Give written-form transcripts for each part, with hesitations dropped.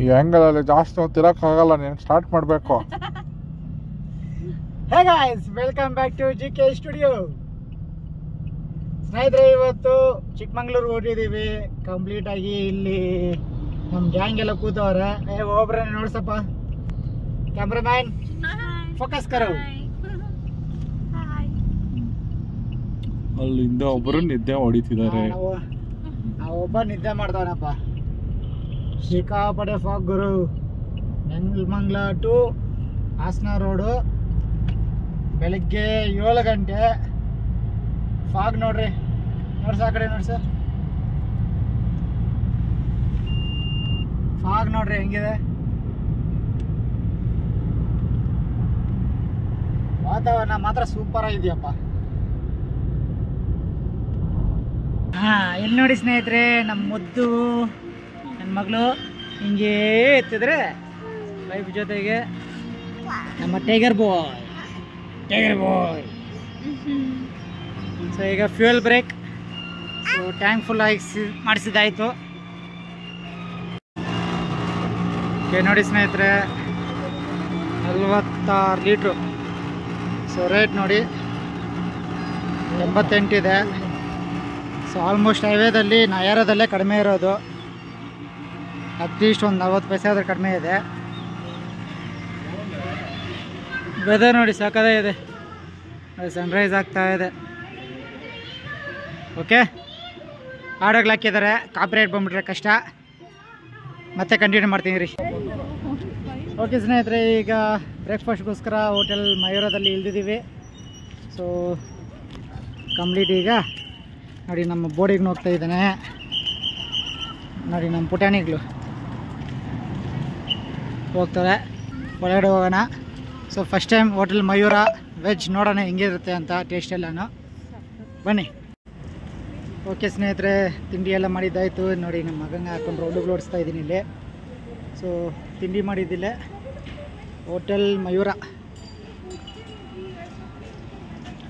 ಈ ಆ್ಯಂಗಲಲ್ಲಿ ಜಾಸ್ತಿ ಹೊತ್ತಿರೋಕ್ಕಾಗಲ್ಲ, ನೀನು ಸ್ಟಾರ್ಟ್ ಮಾಡಬೇಕು. Hey guys, welcome back to GK studio. ಸ್ನೇಹಿತರೆ, ಇವತ್ತು ಚಿಕ್ಕಮಂಗ್ಳೂರು ಹೊರಟಿದ್ದೀವಿ ಕಂಪ್ಲೀಟ್ ಆಗಿ. ಇಲ್ಲಿ ನಮ್ಮ ಗ್ಯಾಂಗ್ ಎಲ್ಲ ಕೂತವ್ರೆ. ಒಬ್ಬರೇ ನೋಡ್ಸಪ್ಪ, ಕ್ಯಾಮ್ರಾಮ್ಯಾನ್ ಫೋಕಸ್ ಕರೋ. ಅಲ್ಲಿಂದ ಒಬ್ಬರು ನಿದ್ದೆ ಹೊಡಿತಿದ್ದಾರೆ. ಒಬ್ಬ ನಿದ್ದೆ ಮಾಡ್ತಾವನಪ್ಪ. ಸಿಕ್ಕಾಪಟ್ಟೆ ಫಾಗ್ ಗುರು. ನೆಲಮಂಗಲ ಟು ಹಾಸನ ರೋಡು, ಬೆಳಗ್ಗೆ 7 ಗಂಟೆ. ಫಾಗ್ ನೋಡ್ರಿ, ನೋಡ್ಸ ಆ ಕಡೆ ನೋಡ್ಸ. ಫಾಗ್ ನೋಡ್ರಿ ಹೆಂಗಿದೆ. ವಾತಾವರಣ ಮಾತ್ರ ಸೂಪರ್ ಆಗಿದೆಯಪ್ಪ. ಇಲ್ಲಿ ನೋಡಿ ಸ್ನೇಹಿತರೆ, ನಮ್ಮ ಮುದ್ದು ನನ್ನ ಮಗಳು ಹಿಂಗೆ ಎತ್ತಿದ್ರೆ ವೈಫ್ ಜೊತೆಗೆ ನಮ್ಮ ಟೈಗರ್ ಬಾಯ್. ಸೊ ಈಗ fuel break, so tank full ಆಗಿ ಮಾಡಿಸಿದ್ದಾಯಿತು. ಓಕೆ ನೋಡಿ ಸ್ನೇಹಿತರೆ, 46 ಲೀಟ್ರು. ಸೊ ರೇಟ್ ನೋಡಿ 88 ಇದೆ. ಸೊ ಆಲ್ಮೋಸ್ಟ್ ಹೈವೇದಲ್ಲಿ ನಯಾರದಲ್ಲೇ ಕಡಿಮೆ ಇರೋದು. ಅಟ್ಲೀಸ್ಟ್ ಒಂದು 40 ಪೈಸೆ ಆದ್ರೆ ಕಡಿಮೆ ಇದೆ. ವೆದರ್ ನೋಡಿ ಸಾಕದೇ ಇದೆ, ಸನ್ರೈಸ್ ಆಗ್ತಾ ಇದೆ. ಓಕೆ, ಹಾಡೋಗ್ಲು ಹಾಕಿದ್ದಾರೆ, ಕಾಪಿರೈಟ್ ಬಂದ್ಬಿಟ್ರೆ ಕಷ್ಟ. ಮತ್ತೆ ಕಂಟಿನ್ಯೂ ಮಾಡ್ತೀನಿ ರೀ. ಓಕೆ ಸ್ನೇಹಿತರೆ, ಈಗ ಬ್ರೇಕ್ಫಾಸ್ಟ್ಗೋಸ್ಕರ ಹೋಟೆಲ್ ಮಯೂರದಲ್ಲಿ ಇಳಿದಿದ್ದೀವಿ. ಸೊ ಕಂಪ್ಲೀಟ್ ಈಗ ನೋಡಿ ನಮ್ಮ ಬೋರ್ಡಿಗೆ ಹೋಗ್ತಾ ಇದ್ದಾನೆ. ನೋಡಿ ನಮ್ಮ ಪುಟಾಣಿಗಳು ಹೋಗ್ತಾರೆ, ಒಳಗಡೆ ಹೋಗೋಣ. So first time hotel Mayura veg, ನೋಡೋಣ ಹೆಂಗಿರುತ್ತೆ ಅಂತ ಟೇಸ್ಟ್ ಎಲ್ಲನೂ. ಬನ್ನಿ. ಓಕೆ ಸ್ನೇಹಿತರೆ, ತಿಂಡಿ ಎಲ್ಲ ಮಾಡಿದ್ದಾಯಿತು. ನೋಡಿ ನಮ್ಮ ಮಗಂಗೆ ಹಾಕೊಂಡು ರೌಂಡುಗಳು ಓಡಿಸ್ತಾ ಇದ್ದೀನಿ ಇಲ್ಲಿ. ಸೊ ತಿಂಡಿ ಮಾಡಿದ್ದಿಲ್ಲೇ ಹೋಟೆಲ್ ಮಯೂರ.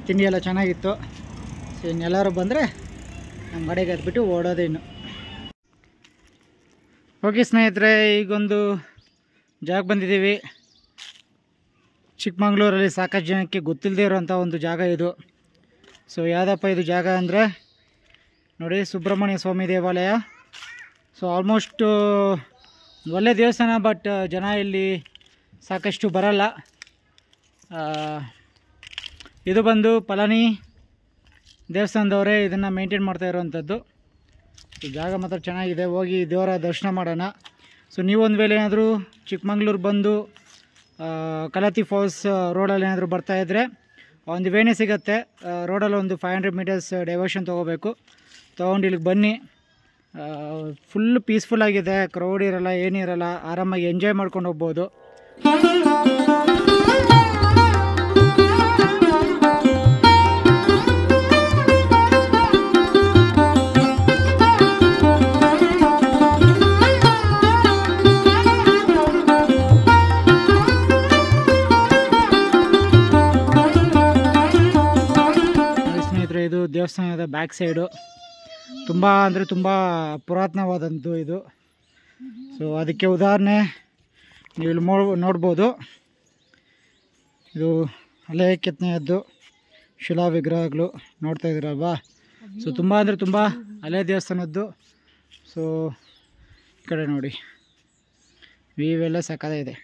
ತಿಂಡಿ ಎಲ್ಲ ಚೆನ್ನಾಗಿತ್ತು. ಸೊ ಇನ್ನೆಲ್ಲರೂ ಬಂದರೆ ನಮ್ಮ ಗಾಡಿಗೆ ಹತ್ಬಿಟ್ಟು ಓಡೋದೇ ಇನ್ನು. ಓಕೆ ಸ್ನೇಹಿತರೆ, ಈಗೊಂದು ಜಾಗ ಬಂದಿದ್ದೀವಿ. ಚಿಕ್ಕಮಂಗ್ಳೂರಲ್ಲಿ ಸಾಕಷ್ಟು ಜನಕ್ಕೆ ಗೊತ್ತಿಲ್ಲದೆ ಇರೋಂಥ ಒಂದು ಜಾಗ ಇದು. ಸೊ ಯಾವುದಪ್ಪ ಇದು ಜಾಗ ಅಂದರೆ ನೋಡಿ, ಸುಬ್ರಹ್ಮಣ್ಯ ಸ್ವಾಮಿ ದೇವಾಲಯ. ಸೊ ಆಲ್ಮೋಸ್ಟ್ ಒಳ್ಳೆ ದೇವಸ್ಥಾನ, ಬಟ್ ಜನ ಇಲ್ಲಿ ಸಾಕಷ್ಟು ಬರಲ್ಲ. ಇದು ಬಂದು ಪಳನಿ ದೇವಸ್ಥಾನದವರೇ ಇದನ್ನು ಮೇಂಟೈನ್ ಮಾಡ್ತಾ ಇರೋವಂಥದ್ದು. ಸೊ ಜಾಗ ಮಾತ್ರ ಚೆನ್ನಾಗಿದೆ, ಹೋಗಿ ದೇವರ ದರ್ಶನ ಮಾಡೋಣ. ಸೊ ನೀವೊಂದು ವೇಳೆ ಏನಾದರೂ ಚಿಕ್ಕಮಂಗ್ಳೂರು ಬಂದು ಕಲಾತಿ ಫಾಲ್ಸ್ ರೋಡಲ್ಲಿ ಏನಾದರೂ ಬರ್ತಾಯಿದ್ರೆ ಒಂದು ವೇಣೆ ಸಿಗುತ್ತೆ. ರೋಡಲ್ಲಿ ಒಂದು 500 ಮೀಟರ್ಸ್ ಡೈವರ್ಷನ್ ತೊಗೋಬೇಕು. ತೊಗೊಂಡು ಇಲ್ಲಿಗೆ ಬನ್ನಿ. ಫುಲ್ ಪೀಸ್ಫುಲ್ಲಾಗಿದೆ, ಕ್ರೌಡ್ ಇರೋಲ್ಲ, ಏನಿರಲ್ಲ, ಆರಾಮಾಗಿ ಎಂಜಾಯ್ ಮಾಡ್ಕೊಂಡು ಹೋಗ್ಬೋದು. ಸ್ನೇಹಿತರೆ, ಇದು ದೇವಸ್ಥಾನದ ಬ್ಯಾಕ್ ಸೈಡು. ತುಂಬ ಅಂದರೆ ತುಂಬ ಪುರಾತನವಾದಂಥದ್ದು ಇದು. ಸೊ ಅದಕ್ಕೆ ಉದಾಹರಣೆ ನೀವು ಇಲ್ಲಿ ನೋಡ್ಬೋದು. ಇದು ಹಳೆ ಕೆತ್ತನೆಯದ್ದು ಶಿಲಾ ವಿಗ್ರಹಗಳು ನೋಡ್ತಾ ಇದ್ದೀರಲ್ವಾ. ಸೊ ತುಂಬ ಅಂದರೆ ತುಂಬ ಹಳೆ ದೇವಸ್ಥಾನದ್ದು. ಸೊ ಈ ಕಡೆ ನೋಡಿ, ವೀವೆಲ್ಲ ಸಕ್ಕತ್ತಾಗಿದೆ.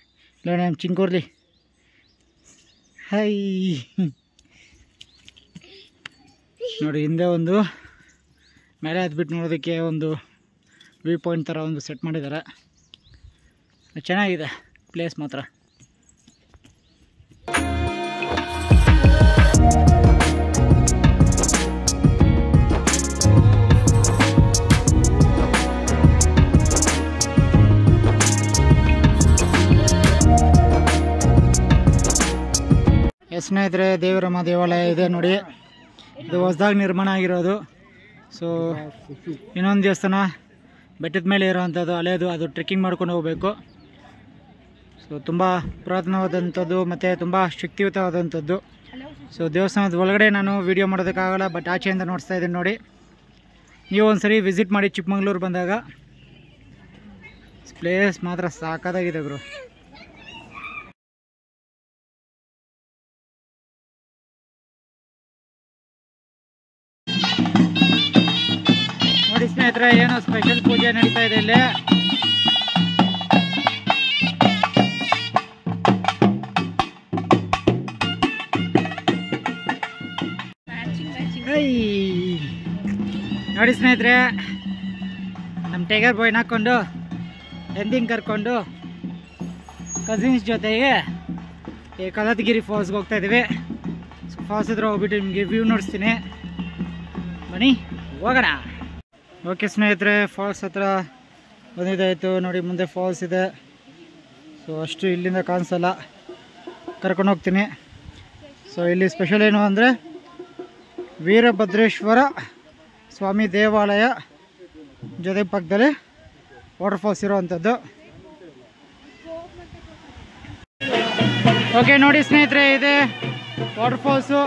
ಇಲ್ಲ ನಮ್ಮ ಚಿಂಕೂರ್ಲಿ ಹೈ ನೋಡಿ, ಹಿಂದೆ ಒಂದು ಮೇಲೆ ಹತ್ಬಿಟ್ಟು ನೋಡೋದಕ್ಕೆ ಒಂದು ವ್ಯೂ ಪಾಯಿಂಟ್ ಥರ ಒಂದು ಸೆಟ್ ಮಾಡಿದ್ದಾರೆ. ಚೆನ್ನಾಗಿದೆ ಪ್ಲೇಸ್ ಮಾತ್ರ. ಸ್ನೇಹಿತರೆ, ದೇವರಮ್ಮ ದೇವಾಲಯ ಇದೆ ನೋಡಿ. ಇದು ಹೊಸದಾಗಿ ನಿರ್ಮಾಣ ಆಗಿರೋದು. ಸೊ ಇನ್ನೊಂದು ದೇವಸ್ಥಾನ ಬೆಟ್ಟದ ಮೇಲೆ ಇರೋವಂಥದ್ದು ಹಳೆಯದು, ಅದು ಟ್ರೆಕ್ಕಿಂಗ್ ಮಾಡ್ಕೊಂಡು ಹೋಗಬೇಕು. ಸೊ ತುಂಬ ಪುರಾತನವಾದಂಥದ್ದು ಮತ್ತು ತುಂಬ ಶಕ್ತಿಯುತವಾದಂಥದ್ದು. ಸೊ ದೇವಸ್ಥಾನದ ಒಳಗಡೆ ನಾನು ವೀಡಿಯೋ ಮಾಡೋದಕ್ಕಾಗಲ್ಲ, ಬಟ್ ಆಚೆಯಿಂದ ನೋಡ್ತಾ ಇದ್ದೀನಿ ನೋಡಿ. ನೀವು ಒಂದು ಸರಿ ವಿಸಿಟ್ ಮಾಡಿ ಚಿಕ್ಕಮಂಗ್ಳೂರು ಬಂದಾಗ. ಪ್ಲೇಸ್ ಮಾತ್ರ ಸಾಕಾಗಿದೆ ಗುರು. ನೋಡಿ ಸ್ನೇಹಿತರೆ, ಏನೋ ಸ್ಪೆಷಲ್ ಪೂಜೆ ನಡೀತಾ ಇದೆ ಇಲ್ಲಿ. ನೋಡಿ ಸ್ನೇಹಿತರೆ, ನಮ್ಮ ಟೈಗರ್ ಬಾಯ್ನ ಹಾಕ್ಕೊಂಡು ಎಂದಿಂಗ್ ಕರ್ಕೊಂಡು ಕಸಿನ್ಸ್ ಜೊತೆಗೆ ಈ ಕಲತಗಿರಿ ಫಾಲ್ಸ್ಗೆ ಹೋಗ್ತಾ ಇದ್ದೀವಿ. ಸೊ ಫಾಲ್ಸ್ ಹತ್ರ ಹೋಗ್ಬಿಟ್ಟು ನಿಮಗೆ ವ್ಯೂ ನೋಡಿಸ್ತೀನಿ, ಬನ್ನಿ ಹೋಗೋಣ. ಓಕೆ ಸ್ನೇಹಿತರೆ, ಫಾಲ್ಸ್ ಹತ್ರ ಬಂದಿದ್ದಾಯಿತು. ನೋಡಿ ಮುಂದೆ ಫಾಲ್ಸ್ ಇದೆ. ಸೊ ಅಷ್ಟು ಇಲ್ಲಿಂದ ಕಾಣಿಸಲ್ಲ, ಕರ್ಕೊಂಡು ಹೋಗ್ತೀನಿ. ಸೊ ಇಲ್ಲಿ ಸ್ಪೆಷಲ್ ಏನು ಅಂದರೆ ವೀರಭದ್ರೇಶ್ವರ ಸ್ವಾಮಿ ದೇವಾಲಯ ಜೊತೆ ಪಕ್ಕದಲ್ಲಿ ವಾಟರ್ ಫಾಲ್ಸ್ ಇರೋವಂಥದ್ದು. ಓಕೆ ನೋಡಿ ಸ್ನೇಹಿತರೆ, ಇದೆ ವಾಟರ್ ಫಾಲ್ಸು.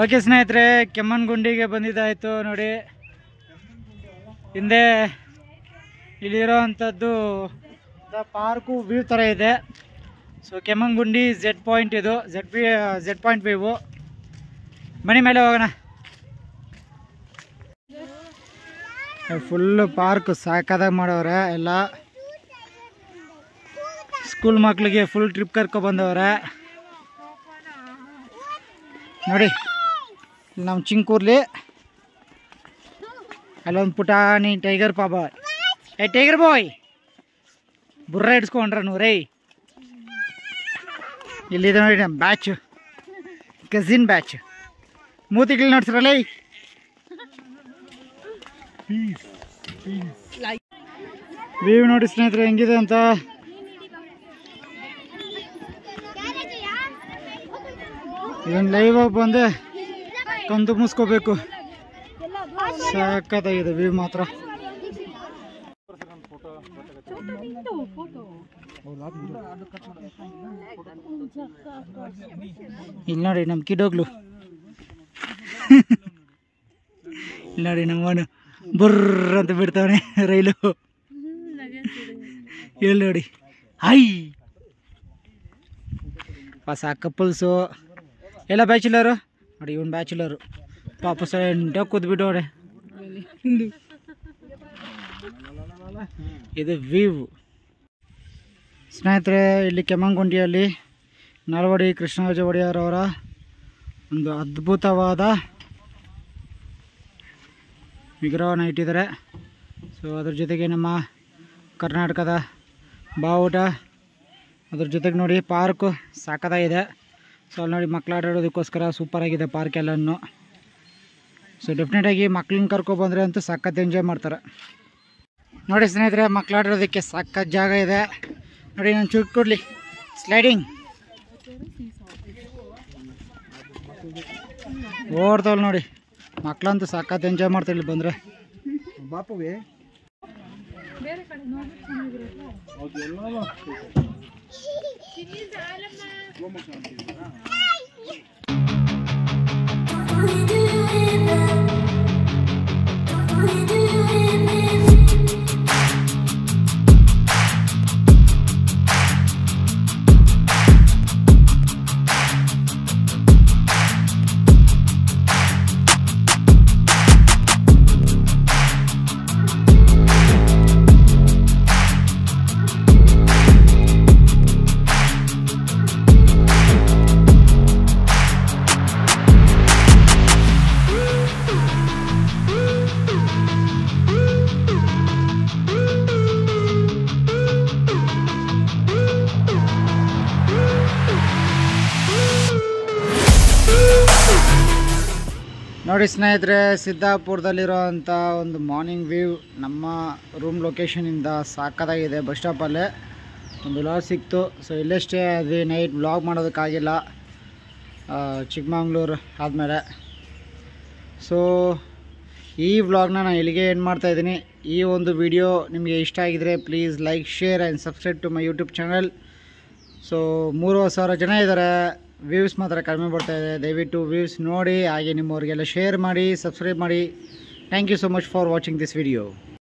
ಓಕೆ ಸ್ನೇಹಿತರೆ, ಕೆಮ್ಮಣ್ಣಗುಂಡಿಗೆ ಬಂದಿದ್ದಾಯಿತು. ನೋಡಿ ಹಿಂದೆ ಇಲ್ಲಿರೋ ಅಂಥದ್ದು ಪಾರ್ಕು ವ್ಯೂ ಥರ ಇದೆ. ಸೊ ಕೆಮ್ಮಣ್ಣಗುಂಡಿ ಝೆಡ್ ಪಾಯಿಂಟ್, ಇದು ಝೆಡ್ ಪಾಯಿಂಟ್ ವ್ಯೂ. ಮನೆ ಮೇಲೆ ಹೋಗೋಣ. ಫುಲ್ಲು ಪಾರ್ಕ್ ಸಾಕಾದಾಗ ಮಾಡವ್ರೆ. ಎಲ್ಲ ಸ್ಕೂಲ್ ಮಕ್ಳಿಗೆ ಫುಲ್ ಟ್ರಿಪ್ ಕರ್ಕೊಬಂದವ್ರೆ. ನೋಡಿ ನಮ್ಮ ಚಿಂಕೂರ್ಲಿ ಅಲ್ಲೊಂದು ಪುಟಾಣಿ ಟೈಗರ್ ಪಾಪ. ಟೈಗರ್ ಬಾಯ್ ಬುರ್ರ ಇಡ್ಸ್ಕೊಂಡ್ರ ನೂರೈ. ಇಲ್ಲಿದೆ ನೋಡಿ ನಮ್ಮ ಬ್ಯಾಚ್, ಕಸಿನ್ ಬ್ಯಾಚ್. ಮೂತಿಗಳು ನೋಡ್ಸಿರಲ್ಲ. ವ್ಯೂ ನೋಡಿ ಸ್ನೇಹಿತರೆ ಹೆಂಗಿದೆ ಅಂತ. ಇದೊಂದು ಲೈವ್ ಆಗಿ ಬಂದೆ ಕಂದು ಮುಸ್ಕೋಬೇಕು. ಸಖತ್ತಾಗಿದೆ ವ್ಯೂ ಮಾತ್ರ. ಇಲ್ಲಿ ನೋಡಿ ನಮ್ಮ ಕಿಡೋಗ್ಲು. ಇಲ್ಲಿ ನೋಡಿ ನಮ್ಮವನು ಬರ್ರ ಅಂತ ಬಿಡ್ತಾವನೆ ರೈಲು. ಇಲ್ಲಿ ನೋಡಿ ಹೈ ಹೊಸ ಕಪಲ್ಸು ಎಲ್ಲ ಬ್ಯಾಚುಲರು. ನೋಡಿ ಇವನು ಬ್ಯಾಚುಲರು ಪಾಪ ಸೆಂಟಾಗಿ ಕೂತ್ಬಿಟ್ಟವ್ರೆ. ಇದು ವ್ಯೂ ಸ್ನೇಹಿತರೆ. ಇಲ್ಲಿ ಕೆಮ್ಮಣ್ಣಗುಂಡಿಯಲ್ಲಿ ನಾಲ್ವಡಿ ಕೃಷ್ಣರಾಜ ಒಡೆಯರ್ ಅವರ ಒಂದು ಅದ್ಭುತವಾದ ವಿಗ್ರಹವನ್ನು ಇಟ್ಟಿದ್ದಾರೆ. ಸೊ ಅದ್ರ ಜೊತೆಗೆ ನಮ್ಮ ಕರ್ನಾಟಕದ ಬಾವುಟ, ಅದ್ರ ಜೊತೆಗೆ ನೋಡಿ ಪಾರ್ಕು ಸಾಕತ್ತಾಗಿದೆ. ಸೊ ಅಲ್ಲಿ ನೋಡಿ ಮಕ್ಳು ಆಟಾಡೋದಕ್ಕೋಸ್ಕರ ಸೂಪರಾಗಿದೆ ಪಾರ್ಕ್ ಎಲ್ಲನೂ. ಸೊ ಡೆಫಿನೆಟಾಗಿ ಮಕ್ಳನ್ನ ಕರ್ಕೊಬಂದರೆ ಅಂತೂ ಸಖತ್ ಎಂಜಾಯ್ ಮಾಡ್ತಾರೆ. ನೋಡಿ ಸ್ನೇಹಿತರೆ, ಮಕ್ಳು ಆಟಾಡೋದಕ್ಕೆ ಸಖತ್ ಜಾಗ ಇದೆ. ನೋಡಿ ನಾನು ಚೂಟ್ ಕೊಡಲಿ ಸ್ಲೈಡಿಂಗ್ ಓಡ್ತಾವಲ್ಲ ನೋಡಿ. ಮಕ್ಳಂತೂ ಸಖತ್ ಎಂಜಾಯ್ ಮಾಡ್ತಾರೆ ಇಲ್ಲಿ ಬಂದರೆ. ಬಾಪುವೆ ನೋಡಿ ಸ್ನೇಹಿತರೆ, ಸಿದ್ದಾಪುರದಲ್ಲಿರೋವಂಥ ಒಂದು ಮಾರ್ನಿಂಗ್ ವ್ಯೂ ನಮ್ಮ ರೂಮ್ ಲೊಕೇಶನಿಂದ ಸಾಕಾಗಿದೆ. ಬಸ್ ಸ್ಟಾಪಲ್ಲೇ ಒಂದು ಲಾಡ್ಜ್ ಸಿಕ್ತು. ಸೊ ಇಲ್ಲೇ ಸ್ಟೇ ಆದ್ವಿ. ನೈಟ್ ವ್ಲಾಗ್ ಮಾಡೋದಕ್ಕಾಗಿಲ್ಲ ಚಿಕ್ಕಮಂಗ್ಳೂರು ಆದಮೇಲೆ. ಸೊ ಈ ವ್ಲಾಗ್ನ ನಾನು ಇಲ್ಲಿಗೆ ಎಂಡ್ ಮಾಡ್ತಾಯಿದ್ದೀನಿ. ಈ ಒಂದು ವಿಡಿಯೋ ನಿಮಗೆ ಇಷ್ಟ ಆಗಿದರೆ please like, share and subscribe to my YouTube channel. So 3,000 ಜನ ಇದ್ದಾರೆ, ವ್ಯೂಸ್ ಮಾತ್ರ ಕಡಿಮೆ ಬರ್ತಾಯಿದೆ. ದಯವಿಟ್ಟು ವ್ಯೂಸ್ ನೋಡಿ, ಹಾಗೆ ನಿಮ್ಮವ್ರಿಗೆಲ್ಲ ಶೇರ್ ಮಾಡಿ, ಸಬ್ಸ್ಕ್ರೈಬ್ ಮಾಡಿ. Thank you so much for watching this video.